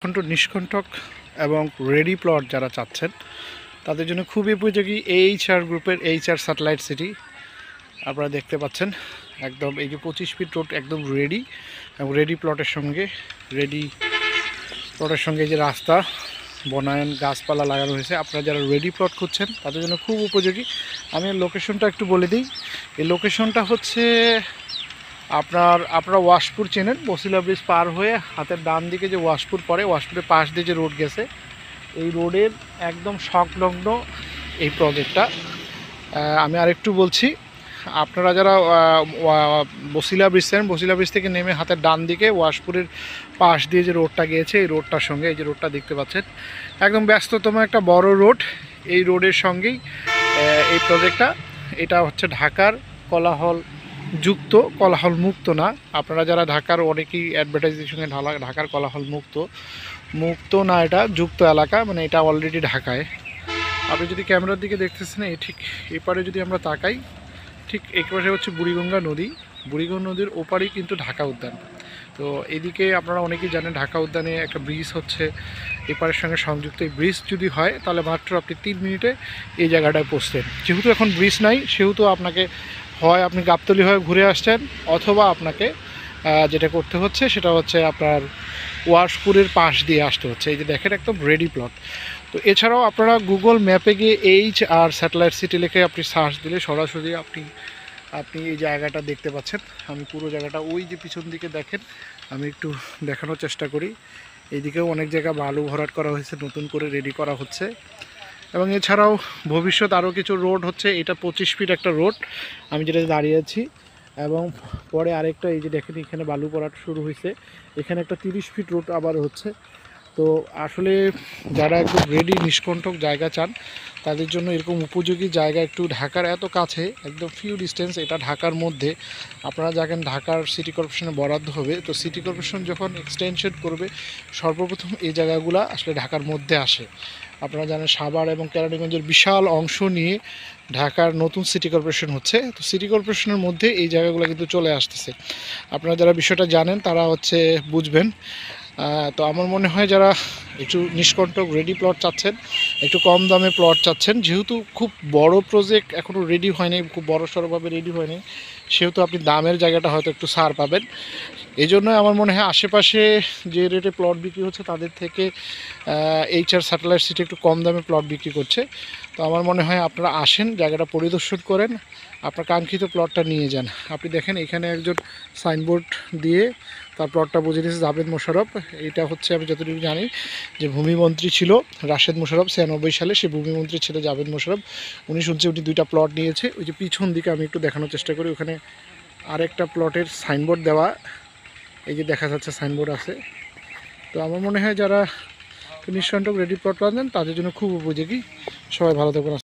নিষ্কণ্টক এবং ready plot যারা চাচ্ছেন তাদের জন্য খুবই উপযোগী এইচআর গ্রুপের এইচআর স্যাটেলাইট সিটি। আপনারা দেখতে পাচ্ছেন একদম এই যে 25 ফিট রোড একদম রেডি এবং রেডি প্লটের সঙ্গে এই যে রাস্তা বনায়ন গাছপালা লাগানো হয়েছে। আপনারা যারা রেডি প্লট খুঁজছেন তাদের জন্য খুব উপযোগী। আমি লোকেশনটা একটু বলে দিই। এই লোকেশনটা হচ্ছে আপনারা ওয়াশপুর চেনেন, বসিলা ব্রিজ পার হয়ে হাতের ডান দিকে যে ওয়াশপুর পড়ে, ওয়াশপুরের পাশ দিয়ে যে রোড গেছে এই রোডের একদম সংলগ্ন এই প্রজেক্টটা। আমি আরেকটু বলছি, আপনারা যারা বসিলা ব্রিজ চেনেন, বসিলা ব্রিজ থেকে নেমে হাতের ডান দিকে ওয়াশপুরের পাশ দিয়ে যে রোডটা গিয়েছে এই রোডটার সঙ্গে এই যে রোডটা দেখতে পাচ্ছেন একদম ব্যস্ততম একটা বড় রোড। এই রোডের সঙ্গেই এই প্রজেক্টটা। এটা হচ্ছে ঢাকার কোলাহল যুক্ত, কোলাহল মুক্ত না। আপনারা যারা ঢাকার অনেকেই অ্যাডভার্টাইজের সঙ্গে ঢাকার কোলাহল মুক্ত না, এটা যুক্ত এলাকা, মানে এটা অলরেডি ঢাকায়। আপনি যদি ক্যামেরার দিকে দেখতেছেন এই ঠিক এপারে যদি আমরা তাকাই, ঠিক এপাশে হচ্ছে বুড়িগঙ্গা নদী। বুড়িগঙ্গা নদীর ওপারেই কিন্তু ঢাকা উদ্যান। তো এদিকে আপনারা অনেকেই জানেন ঢাকা উদ্যানে একটা ব্রিজ হচ্ছে এপারের সঙ্গে সংযুক্ত। এই ব্রিজ যদি হয় তাহলে মাত্র আপনি 3 মিনিটে এই জায়গাটায় পৌঁছতেন। যেহেতু এখন ব্রিজ নাই সেহেতু আপনাকে হয় আপনি গাবতলী হয়ে ঘুরে আসছেন, অথবা আপনাকে যেটা করতে হচ্ছে সেটা হচ্ছে আপনার ওয়াশপুরের পাশ দিয়ে আসতে হচ্ছে। এই যে দেখেন একদম রেডি প্লট। তো এছাড়াও আপনারা গুগল ম্যাপে গিয়ে এইচআর স্যাটেলাইট সিটি লিখে আপনি সার্চ দিলে সরাসরি আপনি এই জায়গাটা দেখতে পাচ্ছেন। আমি পুরো জায়গাটা ওই যে পিছন দিকে দেখেন, আমি একটু দেখানোর চেষ্টা করি। এইদিকেও অনেক জায়গা বালু ভরাট করা হয়েছে, নতুন করে রেডি করা হচ্ছে। এবং এছাড়াও ভবিষ্যৎ আরও কিছু রোড হচ্ছে। এটা 25 ফিট একটা রোড আমি যেটা দাঁড়িয়ে আছি, এবং পরে আরেকটা এই যে দেখেন এখানে বালু ভরাট শুরু হয়েছে। এখানে একটা 30 ফিট রোড আবার হচ্ছে। তো আসলে যারা একদম রেডি নিষ্কণ্টক জায়গা চান তাদের জন্য এরকম উপযোগী জায়গা একটু ঢাকার এত কাছে, একদম ফিউ ডিস্টেন্স। এটা ঢাকার মধ্যে। আপনারা দেখেন ঢাকার সিটি কর্পোরেশনে বরাদ্দ হবে, তো সিটি কর্পোরেশন যখন এক্সটেনশন করবে সর্বপ্রথম এই জায়গাগুলো আসলে ঢাকার মধ্যে আসে। আপনারা জানেন সাভার এবং কেরানীগঞ্জের বিশাল অংশ নিয়ে ঢাকার নতুন সিটি কর্পোরেশন হচ্ছে। তো সিটি কর্পোরেশনের মধ্যে এই জায়গাগুলো কিন্তু চলে আসতেছে। আপনারা যারা বিষয়টা জানেন তারা হচ্ছে বুঝবেন। তো আমার মনে হয় যারা একটু নিষ্কণ্টক রেডি প্লট চাচ্ছেন, একটু কম দামে প্লট চাচ্ছেন, যেহেতু খুব বড় প্রজেক্ট এখনও রেডি হয়নি, খুব বড় সড়োভাবে রেডি হয়নি, সেহেতু আপনি দামের জায়গাটা হয়তো একটু ছাড় পাবেন। এই জন্য আমার মনে হয় আশেপাশে যে রেটে প্লট বিক্রি হচ্ছে তাদের থেকে এইচআর স্যাটেলাইট সিটি একটু কম দামে প্লট বিক্রি করছে। তো আমার মনে হয় আপনারা আসেন, জায়গাটা পরিদর্শন করেন, আপনার কাঙ্ক্ষিত প্লটটা নিয়ে যান। আপনি দেখেন এখানে একজন সাইনবোর্ড দিয়ে তার প্লটটা বুঝে দিয়েছে জাভেদ মোশাররফ। এটা হচ্ছে আমি যতটুকু জানি যে ভূমিমন্ত্রী ছিল রাশেদ মোশাররফ 96 সালে, সে ভূমিমন্ত্রী ছিল জাভেদ মোশাররফ। উনি শুনছে উনি 2টা প্লট নিয়েছে। ওই যে পিছন দিকে আমি একটু দেখানোর চেষ্টা করি, ওখানে আরেকটা প্লটের সাইনবোর্ড দেওয়া, এই যে দেখা যাচ্ছে সাইনবোর্ড আছে। তো আমার মনে হয় যারা নিঃসন্দেহ রেডি প্লট পাবেন তাদের জন্য খুব উপযোগী। সবাই ভালো থাকবেন।